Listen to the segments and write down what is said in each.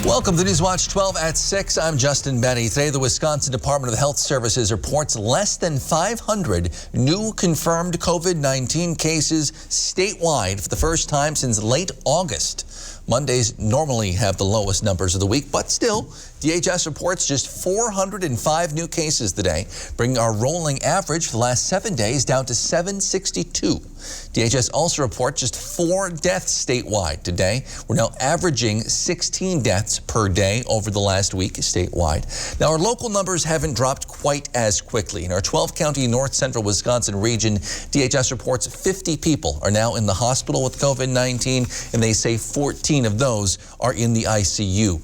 Welcome to Newswatch 12 at 6. I'm Justin Benny. Today, the Wisconsin Department of Health Services reports less than 500 new confirmed COVID-19 cases statewide for the first time since late August. Mondays normally have the lowest numbers of the week, but still, DHS reports just 405 new cases today, bringing our rolling average for the last 7 days down to 762. DHS also reports just 4 deaths statewide today. We're now averaging 16 deaths per day over the last week statewide. Now, our local numbers haven't dropped quite as quickly. In our 12-county north central Wisconsin region, DHS reports 50 people are now in the hospital with COVID-19, and they say 14 of those are in the ICU.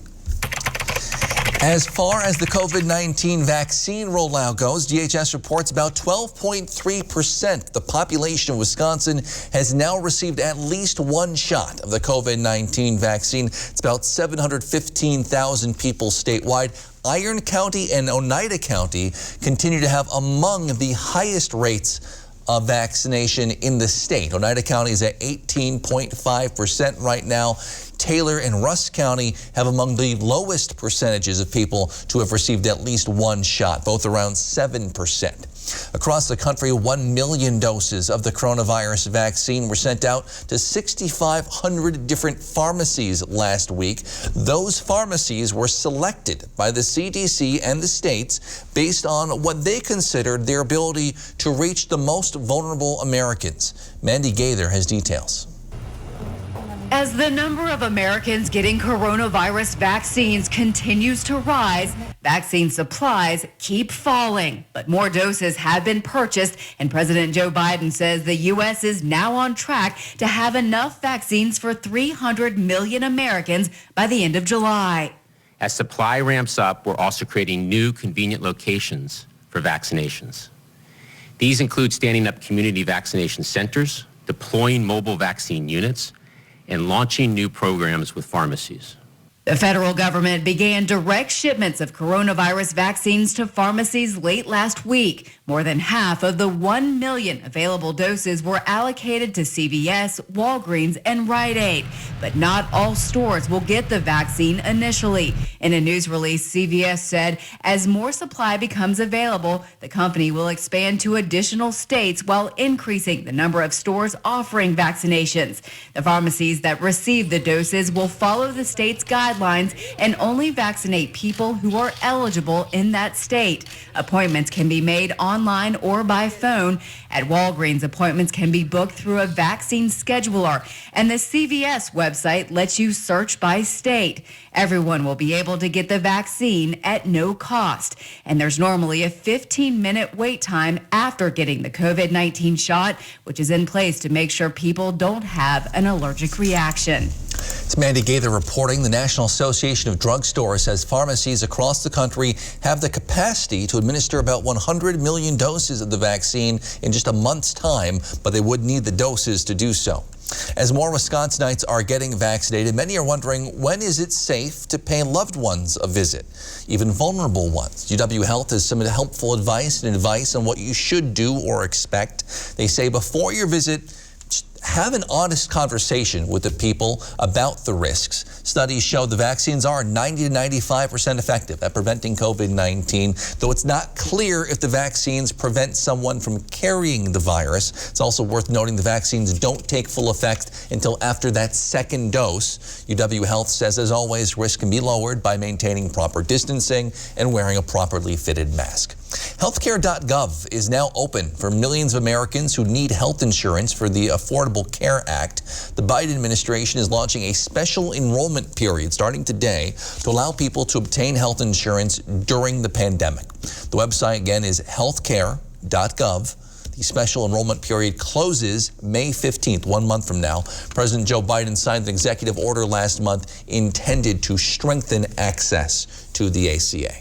As far as the COVID-19 vaccine rollout goes, DHS reports about 12.3% of the population of Wisconsin has now received at least one shot of the COVID-19 vaccine. It's about 715,000 people statewide. Iron County and Oneida County continue to have among the highest rates of vaccination in the state. Oneida County is at 18.5% right now. Taylor and Rusk County have among the lowest percentages of people to have received at least one shot, both around 7%. Across the country, 1 million doses of the coronavirus vaccine were sent out to 6,500 different pharmacies last week. Those pharmacies were selected by the CDC and the states based on what they considered their ability to reach the most vulnerable Americans. Mandy Gaither has details. As the number of Americans getting coronavirus vaccines continues to rise, vaccine supplies keep falling. But more doses have been purchased, and President Joe Biden says the U.S. is now on track to have enough vaccines for 300 million Americans by the end of July. As supply ramps up, we're also creating new convenient locations for vaccinations. These include standing up community vaccination centers, deploying mobile vaccine units, and launching new programs with pharmacies. The federal government began direct shipments of coronavirus vaccines to pharmacies late last week. More than half of the 1 million available doses were allocated to CVS, Walgreens, and Rite Aid. But not all stores will get the vaccine initially. In a news release, CVS said as more supply becomes available, the company will expand to additional states while increasing the number of stores offering vaccinations. The pharmacies that receive the doses will follow the state's guidelines and only vaccinate people who are eligible in that state. Appointments can be made online or by phone. At Walgreens, appointments can be booked through a vaccine scheduler, and the CVS website lets you search by state. Everyone will be able to get the vaccine at no cost, and there's normally a 15-minute wait time after getting the COVID-19 shot, which is in place to make sure people don't have an allergic reaction. It's Mandy Gaither reporting. The National Association of Drugstores says pharmacies across the country have the capacity to administer about 100 million doses of the vaccine in just a month's time, but they would need the doses to do so. As more Wisconsinites are getting vaccinated, many are wondering, when is it safe to pay loved ones a visit, even vulnerable ones? UW Health has some helpful advice on what you should do or expect. They say before your visit, have an honest conversation with the people about the risks. Studies show the vaccines are 90 to 95% effective at preventing COVID-19, though it's not clear if the vaccines prevent someone from carrying the virus. It's also worth noting the vaccines don't take full effect until after that second dose. UW Health says, as always, risk can be lowered by maintaining proper distancing and wearing a properly fitted mask. Healthcare.gov is now open for millions of Americans who need health insurance for the Affordable Care Act. The Biden administration is launching a special enrollment period starting today to allow people to obtain health insurance during the pandemic. The website again is healthcare.gov. The special enrollment period closes May 15th, 1 month from now. President Joe Biden signed an executive order last month intended to strengthen access to the ACA.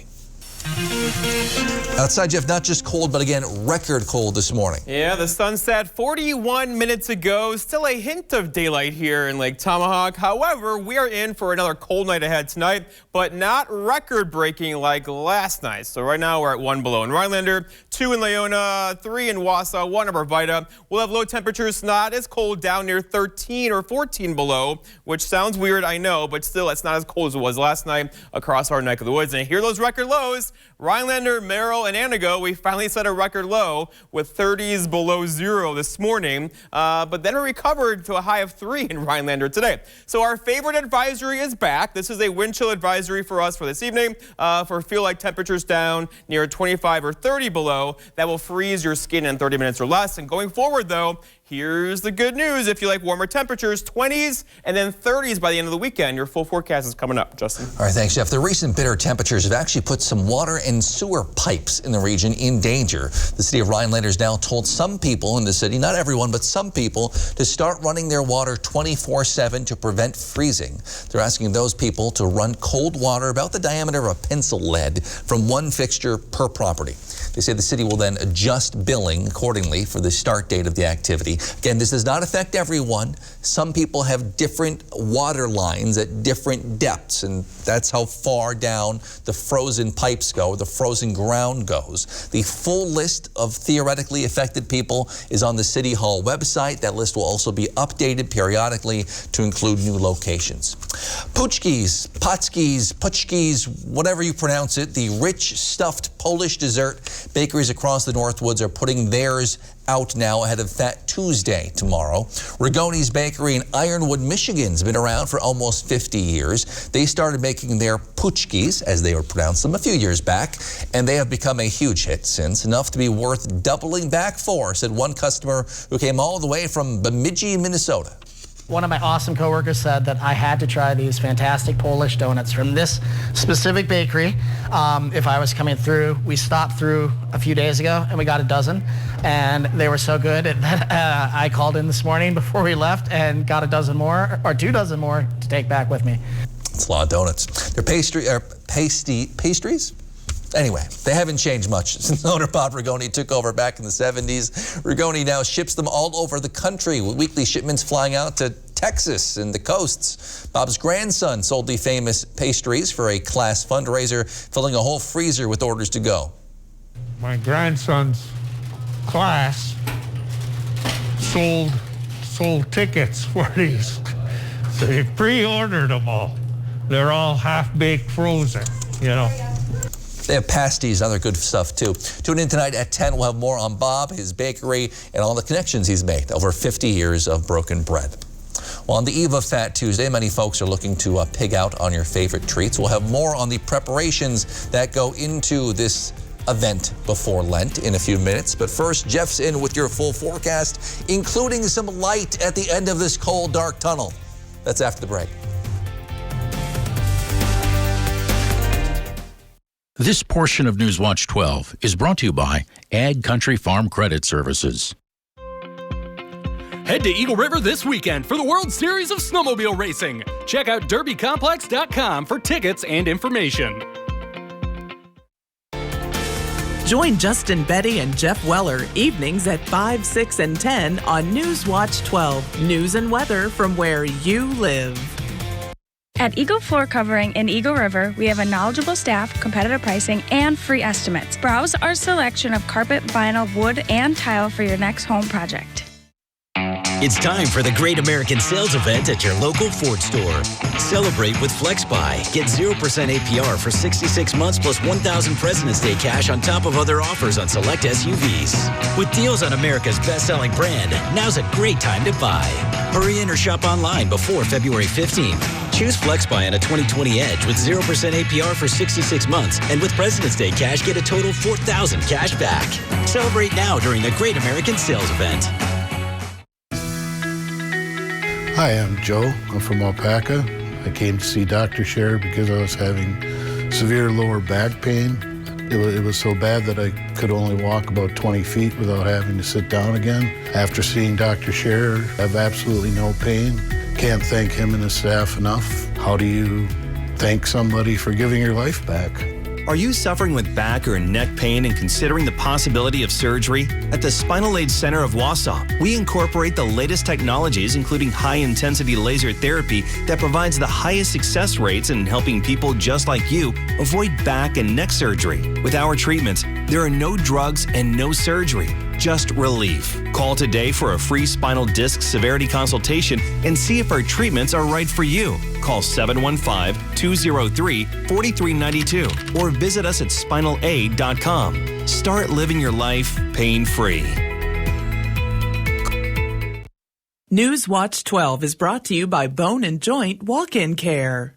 Outside, Jeff, not just cold, but again, record cold this morning. Yeah, the sun set 41 minutes ago. Still a hint of daylight here in Lake Tomahawk. However, we are in for another cold night ahead tonight, but not record-breaking like last night. So right now we're at 1 below in Rhinelander, 2 in Leona, 3 in Wausau, 1 in Arvida. We'll have low temperatures, not as cold, down near 13 or 14 below, which sounds weird, I know, but still it's not as cold as it was last night across our neck of the woods. And hear those record lows. Rhinelander, Merrill, and Antigo, we finally set a record low with 30s below zero this morning, but then we recovered to a high of 3 in Rhinelander today. So our favorite advisory is back. This is a wind chill advisory for us for this evening for feel like temperatures down near 25 or 30 below. That will freeze your skin in 30 minutes or less. And going forward, though, here's the good news. If you like warmer temperatures, 20s and then 30s by the end of the weekend. Your full forecast is coming up, Justin. All right, thanks, Jeff. The recent bitter temperatures have actually put some water and sewer pipes in the region in danger. The city of Rhinelander has now told some people in the city, not everyone, but some people, to start running their water 24/7 to prevent freezing. They're asking those people to run cold water about the diameter of a pencil lead from one fixture per property. They say the city will then adjust billing accordingly for the start date of the activity. Again, this does not affect everyone. Some people have different water lines at different depths, and that's how far down the frozen pipes go, the frozen ground goes. The full list of theoretically affected people is on the City Hall website. That list will also be updated periodically to include new locations. Puchkis, Potskis, Puchkis, whatever you pronounce it, the rich stuffed Polish dessert bakeries across the Northwoods are putting theirs out now ahead of Fat Tuesday tomorrow. Rigoni's Bakery in Ironwood, Michigan's been around for almost 50 years. They started making their puchkis, as they would pronounce them, a few years back, and they have become a huge hit since, enough to be worth doubling back for, said one customer who came all the way from Bemidji, Minnesota. One of my awesome coworkers said that I had to try these fantastic Polish donuts from this specific bakery. If I was coming through, we stopped through a few days ago and we got a dozen, and they were so good that I called in this morning before we left and got a dozen more, or 2 dozen more, to take back with me. It's a lot of donuts. They're pastries? Anyway, they haven't changed much since owner Bob Rigoni took over back in the 70s. Rigoni now ships them all over the country, with weekly shipments flying out to Texas and the coasts. Bob's grandson sold the famous pastries for a class fundraiser, filling a whole freezer with orders to go. My grandson's class sold tickets for these. So he pre-ordered them all. They're all half-baked frozen, you know. They have pasties and other good stuff, too. Tune in tonight at 10. We'll have more on Bob, his bakery, and all the connections he's made over 50 years of broken bread. Well, on the eve of Fat Tuesday, many folks are looking to pig out on your favorite treats. We'll have more on the preparations that go into this event before Lent in a few minutes. But first, Jeff's in with your full forecast, including some light at the end of this cold, dark tunnel. That's after the break. This portion of Newswatch 12 is brought to you by Ag Country Farm Credit Services. Head to Eagle River this weekend for the World Series of Snowmobile Racing. Check out derbycomplex.com for tickets and information. Join Justin Betty and Jeff Weller evenings at 5, 6, and 10 on Newswatch 12. News and weather from where you live. At Eagle Floor Covering in Eagle River, we have a knowledgeable staff, competitive pricing, and free estimates. Browse our selection of carpet, vinyl, wood, and tile for your next home project. It's time for the Great American Sales Event at your local Ford store. Celebrate with FlexBuy. Get 0% APR for 66 months plus $1,000 President's Day cash on top of other offers on select SUVs. With deals on America's best-selling brand, now's a great time to buy. Hurry in or shop online before February 15th. Choose FlexBuy on a 2020 Edge with 0% APR for 66 months, and with President's Day cash, get a total $4,000 cash back. Celebrate now during the Great American Sales Event. Hi, I'm Joe. I'm from Alpaca. I came to see Dr. Scher because I was having severe lower back pain. It was so bad that I could only walk about 20 feet without having to sit down again. After seeing Dr. Scher, I have absolutely no pain. Can't thank him and his staff enough. How do you thank somebody for giving your life back? Are you suffering with back or neck pain and considering the possibility of surgery? At the Spinal Aid Center of Wausau, we incorporate the latest technologies, including high-intensity laser therapy that provides the highest success rates in helping people just like you avoid back and neck surgery. With our treatments, there are no drugs and no surgery, just relief. Call today for a free spinal disc severity consultation and see if our treatments are right for you. Call 715-203-4392 or visit us at spinalaid.com. Start living your life pain-free. Newswatch 12 is brought to you by Bone and Joint Walk-In Care.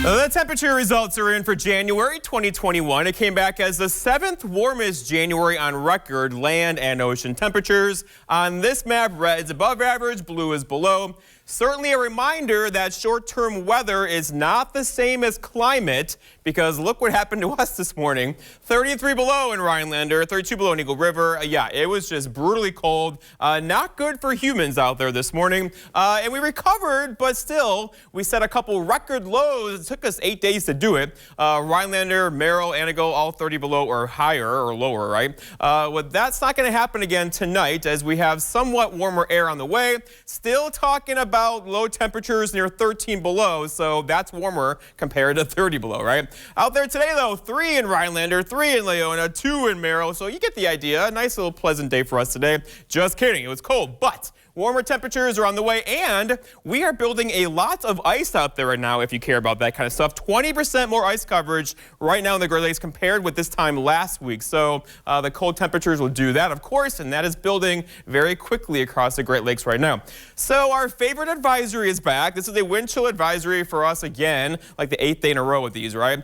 The temperature results are in for January 2021. It came back as the 7th warmest January on record, land and ocean temperatures. On this map, red is above average, blue is below. Certainly a reminder that short-term weather is not the same as climate, because look what happened to us this morning. 33 below in Rhinelander, 32 below in Eagle River. Yeah, it was just brutally cold. Not good for humans out there this morning. And we recovered, but still, we set a couple record lows. It took us 8 days to do it. Rhinelander, Merrill, Antigo, all 30 below or higher or lower, right? Well, that's not going to happen again tonight as we have somewhat warmer air on the way. Still talking about low temperatures near 13 below, so that's warmer compared to 30 below, right? Out there today, though, 3 in Rhinelander, 3 in Leona, 2 in Merrill, so you get the idea. A nice little pleasant day for us today. Just kidding, it was cold, but warmer temperatures are on the way, and we are building a lot of ice out there right now, if you care about that kind of stuff. 20% more ice coverage right now in the Great Lakes compared with this time last week. So the cold temperatures will do that, of course, and that is building very quickly across the Great Lakes right now. So our favorite advisory is back. This is a wind chill advisory for us again, like the 8th day in a row with these, right?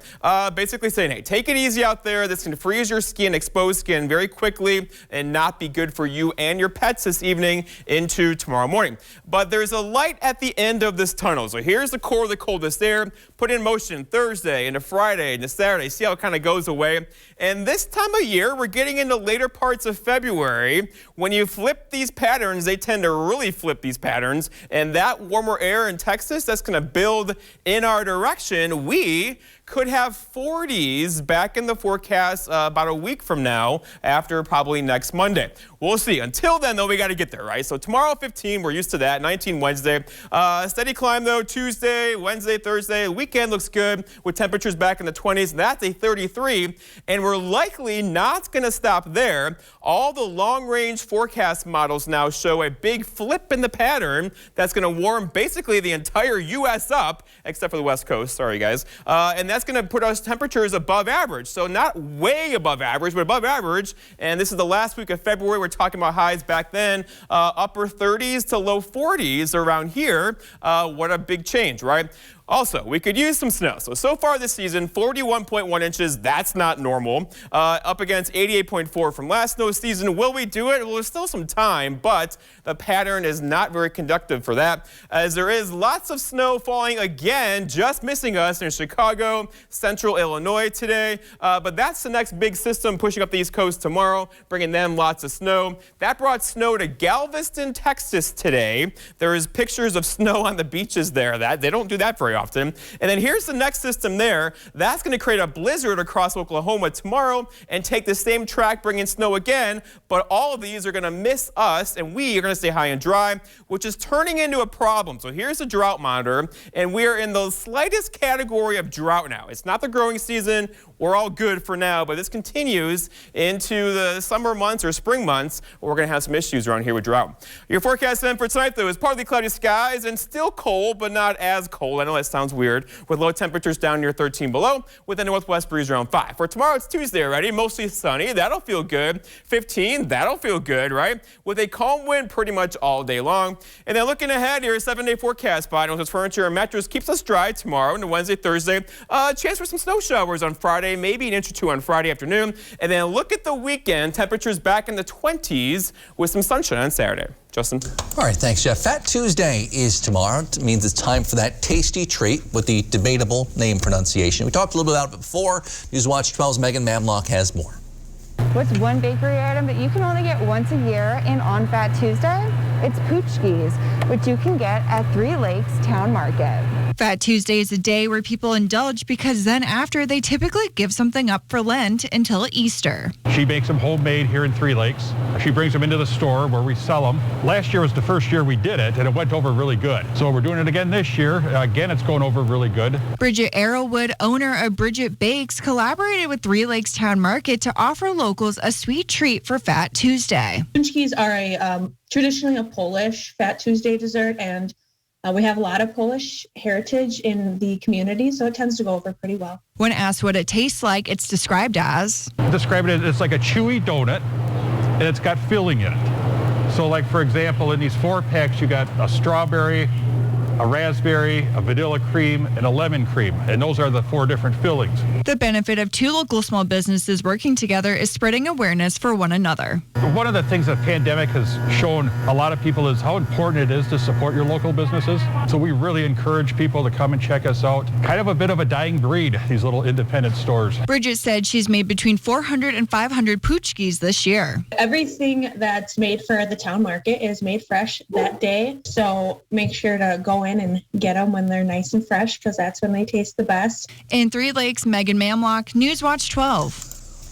Basically saying, hey, take it easy out there. This can freeze your skin, expose skin very quickly, and not be good for you and your pets this evening into tomorrow morning. But there's a light at the end of this tunnel. So here's the core of the coldest air, put in motion Thursday into Friday into Saturday. See how it kind of goes away. And this time of year, we're getting into later parts of February. When you flip these patterns, they tend to really flip these patterns. And that warmer air in Texas, that's going to build in our direction. We could have 40s back in the forecast about a week from now, after probably next Monday. We'll see. Until then, though, we got to get there, right? So tomorrow, 15, we're used to that. 19 Wednesday. Steady climb, though, Tuesday, Wednesday, Thursday. The weekend looks good with temperatures back in the 20s. That's a 33. And we're likely not going to stop there. All the long-range forecast models now show a big flip in the pattern that's going to warm basically the entire U.S. up, except for the West Coast. Sorry, guys. And that's going to put us temperatures above average. So not way above average, but above average. And this is the last week of February. We're talking about highs back then, upper 30s to low 40s around here. What a big change, right? Also, we could use some snow. So far this season, 41.1 inches, that's not normal. Up against 88.4 from last snow season. Will we do it? Well, there's still some time, but the pattern is not very conductive for that, as there is lots of snow falling again, just missing us in Chicago, central Illinois today. But that's the next big system pushing up the East Coast tomorrow, bringing them lots of snow. That brought snow to Galveston, Texas today. There is pictures of snow on the beaches there. They don't do that very often. And then here's the next system there. That's going to create a blizzard across Oklahoma tomorrow and take the same track, bring in snow again. But all of these are going to miss us, and we are going to stay high and dry, which is turning into a problem. So here's the drought monitor, and we are in the slightest category of drought now. It's not the growing season. We're all good for now, but this continues into the summer months or spring months, where we're going to have some issues around here with drought. Your forecast then for tonight, though, is partly cloudy skies and still cold, but not as cold. I know that sounds weird, with low temperatures down near 13 below, with a northwest breeze around 5. For tomorrow, it's Tuesday already, mostly sunny. That'll feel good. 15, that'll feel good, right? With a calm wind pretty much all day long. And then looking ahead, your 7-day forecast by Northwest Furniture and Mattress keeps us dry tomorrow into Wednesday, Thursday. Chance for some snow showers on Friday, maybe an inch or two on Friday afternoon. And then look at the weekend, temperatures back in the 20s with some sunshine on Saturday. Justin? All right, thanks, Jeff. Fat Tuesday is tomorrow. It means it's time for that tasty treat with the debatable name pronunciation. We talked a little bit about it before. Newswatch 12's Megan Mamlock has more. What's one bakery item that you can only get once a year and on Fat Tuesday? It's poochkies, which you can get at Three Lakes Town Market. Fat Tuesday is a day where people indulge because then after they typically give something up for Lent until Easter. She makes them homemade here in Three Lakes. She brings them into the store where we sell them. Last year was the first year we did it, and it went over really good. So we're doing it again this year. Again, it's going over really good. Bridget Arrowwood, owner of Bridget Bakes, collaborated with Three Lakes Town Market to offer locals a sweet treat for Fat Tuesday. Pączki are traditionally a Polish Fat Tuesday dessert, and we have a lot of Polish heritage in the community, so it tends to go over pretty well. When asked what it tastes like, it's described as... Describe it as it's like a chewy donut, and it's got filling in it. So like, for example, in these 4-packs, you got a strawberry, a raspberry, a vanilla cream, and a lemon cream. And those are the 4 different fillings. The benefit of 2 local small businesses working together is spreading awareness for one another. One of the things the pandemic has shown a lot of people is how important it is to support your local businesses. So we really encourage people to come and check us out. Kind of a bit of a dying breed, these little independent stores. Bridget said she's made between 400 and 500 poochkies this year. Everything that's made for the town market is made fresh that day. So make sure to go in and get them when they're nice and fresh, because that's when they taste the best. In Three Lakes, Megan Mamlock, Newswatch 12.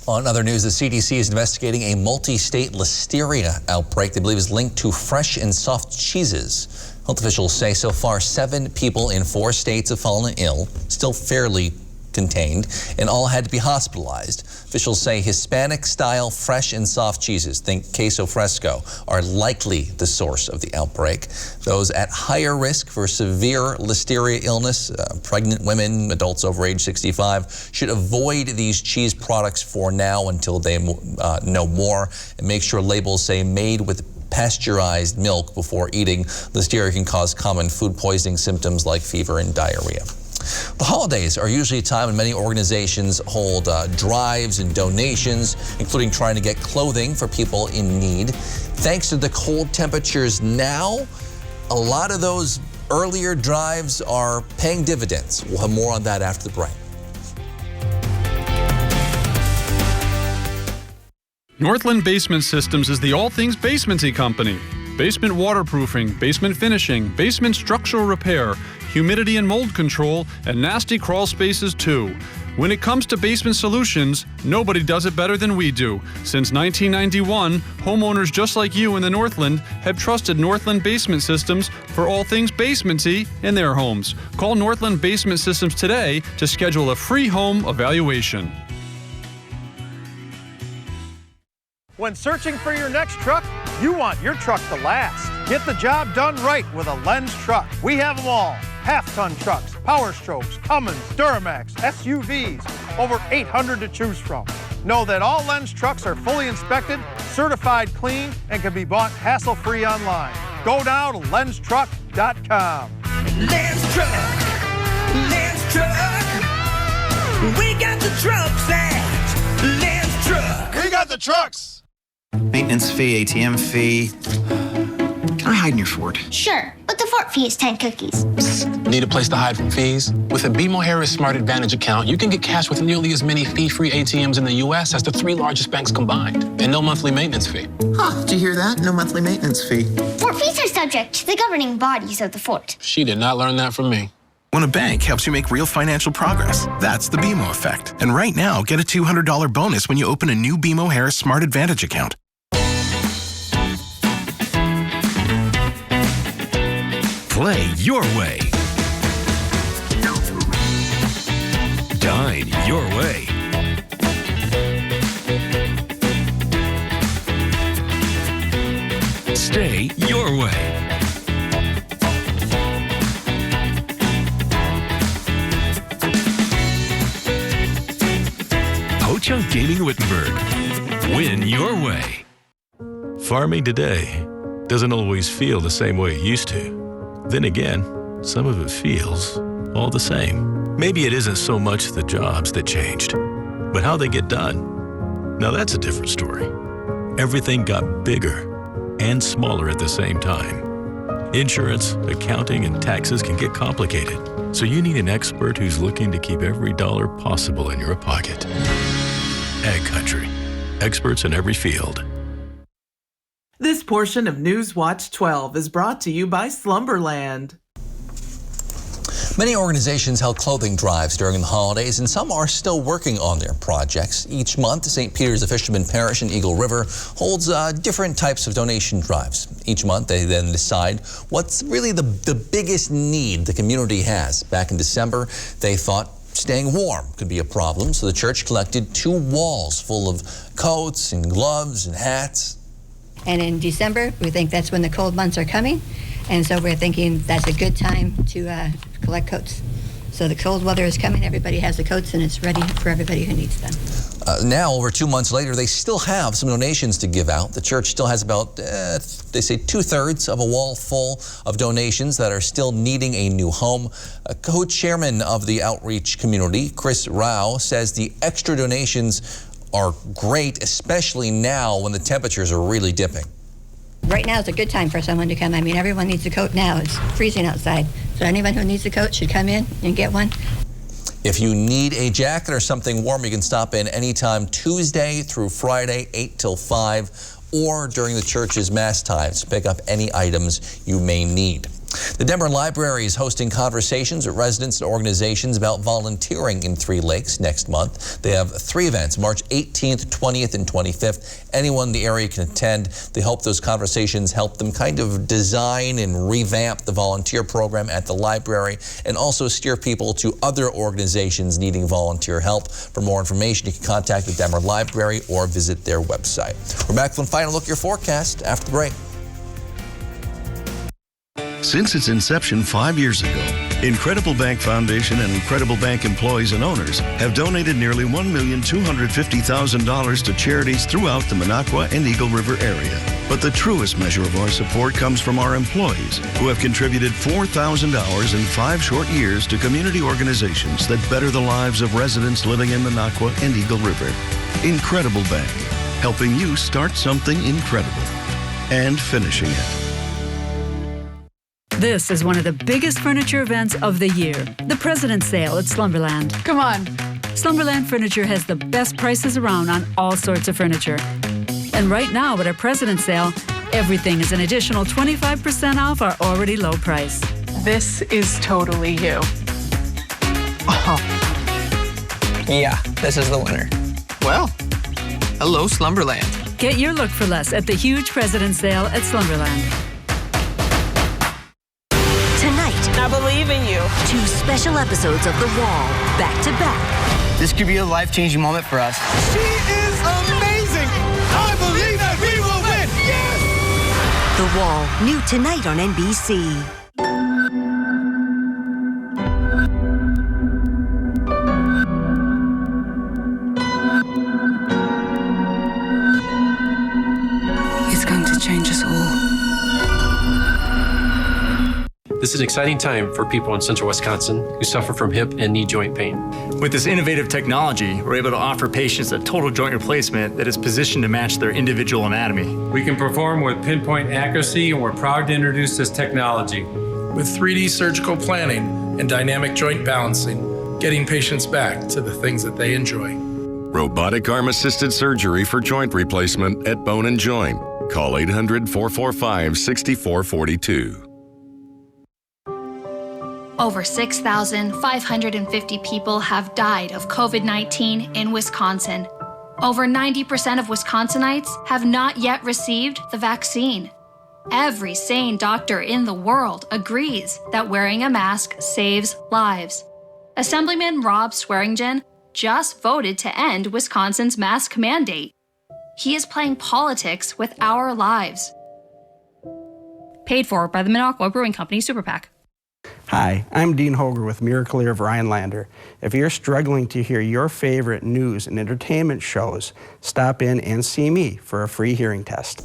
On other news, the CDC is investigating a multi-state listeria outbreak they believe is linked to fresh and soft cheeses. Health officials say so far 7 people in 4 states have fallen ill, still fairly contained, and all had to be hospitalized. Officials say Hispanic-style fresh and soft cheeses, think queso fresco, are likely the source of the outbreak. Those at higher risk for severe listeria illness, pregnant women, adults over age 65, should avoid these cheese products for now until they know more, and make sure labels say made with pasteurized milk before eating. Listeria can cause common food poisoning symptoms like fever and diarrhea. The holidays are usually a time when many organizations hold drives and donations, including trying to get clothing for people in need. Thanks to the cold temperatures now, a lot of those earlier drives are paying dividends. We'll have more on that after the break. Northland Basement Systems is the all things basementy company. Basement waterproofing, basement finishing, basement structural repair, humidity and mold control, and nasty crawl spaces too. When it comes to basement solutions, nobody does it better than we do. Since 1991, homeowners just like you in the Northland have trusted Northland Basement Systems for all things basementy in their homes. Call Northland Basement Systems today to schedule a free home evaluation. When searching for your next truck, you want your truck to last. Get the job done right with a Lenz truck. We have them all. Half-ton trucks, Power Strokes, Cummins, Duramax, SUVs, over 800 to choose from. Know that all Lenz trucks are fully inspected, certified clean, and can be bought hassle-free online. Go now to lenztruck.com. Lenz Truck, Lenz Truck. We got the trucks at Lenz Truck. We got the trucks. Maintenance fee, ATM fee. Can I hide in your Ford? Sure, but the Ford fee is 10 cookies. Need a place to hide from fees? With a BMO Harris Smart Advantage account, you can get cash with nearly as many fee-free ATMs in the U.S. as the 3 largest banks combined, and no monthly maintenance fee. Huh, did you hear that? No monthly maintenance fee. Ford fees are subject to the governing bodies of the Ford. She did not learn that from me. When a bank helps you make real financial progress, that's the BMO effect. And right now, get a $200 bonus when you open a new BMO Harris Smart Advantage account. Play your way. Dine your way. Stay your way. Ho-Chunk Gaming Wittenberg. Win your way. Farming today doesn't always feel the same way it used to. Then again, some of it feels all the same. Maybe it isn't so much the jobs that changed, but how they get done. Now that's a different story. Everything got bigger and smaller at the same time. Insurance, accounting, and taxes can get complicated, so you need an expert who's looking to keep every dollar possible in your pocket. Ag Country. experts in every field. This portion of News Watch 12 is brought to you by Slumberland. Many organizations held clothing drives during the holidays, and some are still working on their projects. Each month, St. Peter's, a fisherman parish in Eagle River, holds different types of donation drives. Each month, they then decide what's really the biggest need the community has. Back in December, they thought staying warm could be a problem, so the church collected 2 walls full of coats and gloves and hats. And in December, we think that's when the cold months are coming. And so we're thinking that's a good time to collect coats. So the cold weather is coming, everybody has the coats, and it's ready for everybody who needs them. Now, over 2 months later, they still have some donations to give out. The church still has about, they say, 2/3 of a wall full of donations that are still needing a new home. A co-chairman of the outreach community, Chris Rao, says the extra donations are great, especially now when the temperatures are really dipping. Right now is a good time for someone to come. I mean, everyone needs a coat now. It's freezing outside. So anyone who needs a coat should come in and get one. If you need a jacket or something warm, you can stop in anytime Tuesday through Friday, 8 till 5, or during the church's mass times to pick up any items you may need. The Denver Library is hosting conversations with residents and organizations about volunteering in Three Lakes next month. They have 3 events, March 18th, 20th, and 25th. Anyone in the area can attend. They hope those conversations help them kind of design and revamp the volunteer program at the library and also steer people to other organizations needing volunteer help. For more information, you can contact the Denver Library or visit their website. We're back with a final look at your forecast after the break. Since its inception 5 years ago, Incredible Bank Foundation and Incredible Bank employees and owners have donated nearly $1,250,000 to charities throughout the Minocqua and Eagle River area. But the truest measure of our support comes from our employees, who have contributed $4,000 in 5 short years to community organizations that better the lives of residents living in Minocqua and Eagle River. Incredible Bank, helping you start something incredible and finishing it. This is one of the biggest furniture events of the year, the President's Sale at Slumberland. Come on. Slumberland Furniture has the best prices around on all sorts of furniture. And right now at our President's Sale, everything is an additional 25% off our already low price. This is totally you. Oh. Yeah, this is the winner. Well, hello, Slumberland. Get your look for less at the huge President's Sale at Slumberland. I believe in you. 2 special episodes of The Wall, back to back. This could be a life-changing moment for us. She is amazing. I believe that we will win. Yes! The Wall, new tonight on NBC. It's going to change us all. This is an exciting time for people in central Wisconsin who suffer from hip and knee joint pain. With this innovative technology, we're able to offer patients a total joint replacement that is positioned to match their individual anatomy. We can perform with pinpoint accuracy, and we're proud to introduce this technology. With 3D surgical planning and dynamic joint balancing, getting patients back to the things that they enjoy. Robotic arm-assisted surgery for joint replacement at Bone & Joint. Call 800-445-6442. Over 6,550 people have died of COVID-19 in Wisconsin. Over 90% of Wisconsinites have not yet received the vaccine. Every sane doctor in the world agrees that wearing a mask saves lives. Assemblyman Rob Swearingen just voted to end Wisconsin's mask mandate. He is playing politics with our lives. Paid for by the Minocqua Brewing Company Super PAC. Hi, I'm Dean Hoger with Miracle of Rhinelander. If you're struggling to hear your favorite news and entertainment shows, stop in and see me for a free hearing test.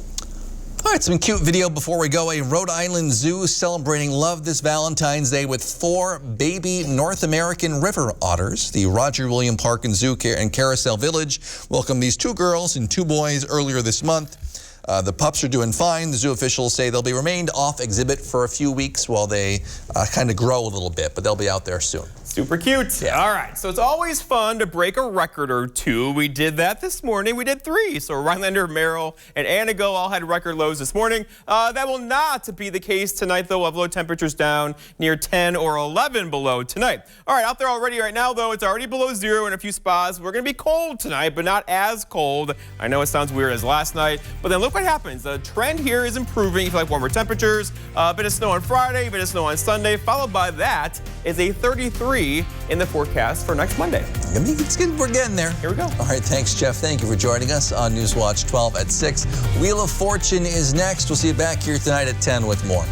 All right, some cute video before we go. A Rhode Island zoo celebrating love this Valentine's Day with 4 baby North American river otters. The Roger William Park and Zoo and Carousel Village welcomed these 2 girls and 2 boys earlier this month. The pups are doing fine. The zoo officials say they'll be remained off exhibit for a few weeks while they kind of grow a little bit, but they'll be out there soon. Super cute. Yeah. All right, so it's always fun to break a record or two. We did that this morning. We did 3. So Rhinelander, Merrill, and Antigo all had record lows this morning. That will not be the case tonight, though. We'll have low temperatures down near 10 or 11 below tonight. All right, out there already right now, though, it's already below 0 in a few spots. We're going to be cold tonight, but not as cold. I know it sounds weird as last night, but then look what happens. The trend here is improving. You feel like warmer temperatures. A bit of snow on Friday, a bit of snow on Sunday, followed by that is a 33 in the forecast for next Monday. It's good. We're getting there. Here we go. All right, thanks, Jeff. Thank you for joining us on Newswatch 12 at 6. Wheel of Fortune is next. We'll see you back here tonight at 10 with more.